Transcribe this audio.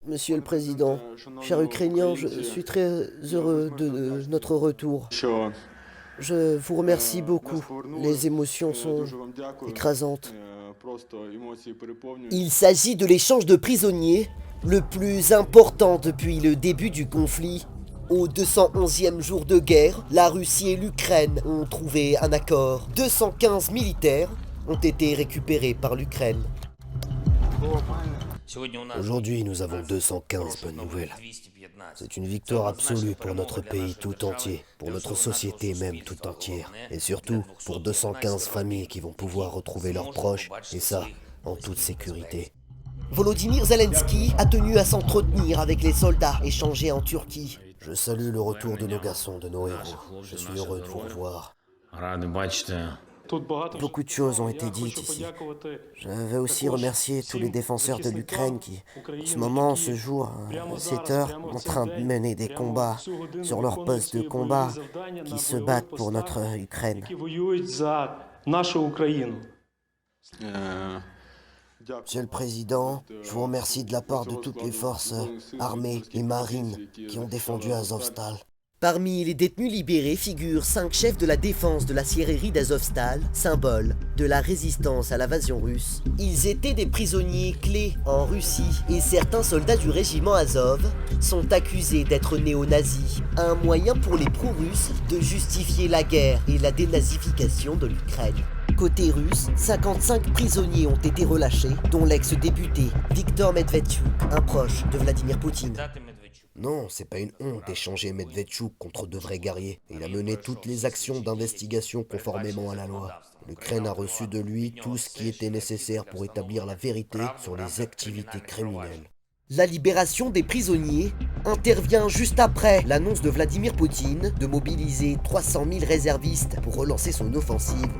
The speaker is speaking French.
Monsieur le Président, chers Ukrainiens, je suis très heureux de notre retour. Je vous remercie beaucoup. Les émotions sont écrasantes. Il s'agit de l'échange de prisonniers, le plus important depuis le début du conflit. Au 211e jour de guerre, la Russie et l'Ukraine ont trouvé un accord. 215 militaires ont été récupérés par l'Ukraine. Aujourd'hui, nous avons 215 bonnes nouvelles. C'est une victoire absolue pour notre pays tout entier, pour notre société même tout entière, et surtout pour 215 familles qui vont pouvoir retrouver leurs proches, et ça, en toute sécurité. Volodymyr Zelensky a tenu à s'entretenir avec les soldats échangés en Turquie. Je salue le retour de nos garçons, de nos héros. Je suis heureux de vous revoir. Beaucoup de choses ont été dites ici. Je veux aussi remercier tous les défenseurs de l'Ukraine qui, en ce moment, ce jour, à cette heure, en train de mener des combats sur leur poste de combat, qui se battent pour notre Ukraine. Monsieur le Président, je vous remercie de la part de toutes les forces armées et marines qui ont défendu Azovstal. Parmi les détenus libérés figurent 5 chefs de la défense de la scierie d'Azovstal, symbole de la résistance à l'invasion russe. Ils étaient des prisonniers clés en Russie et certains soldats du régiment Azov sont accusés d'être néo-nazis, un moyen pour les pro-russes de justifier la guerre et la dénazification de l'Ukraine. Côté russe, 55 prisonniers ont été relâchés, dont l'ex-député Viktor Medvedchuk, un proche de Vladimir Poutine. Non, c'est pas une honte d'échanger Medvedchuk contre de vrais guerriers. Il a mené toutes les actions d'investigation conformément à la loi. L'Ukraine a reçu de lui tout ce qui était nécessaire pour établir la vérité sur les activités criminelles. La libération des prisonniers intervient juste après l'annonce de Vladimir Poutine de mobiliser 300 000 réservistes pour relancer son offensive.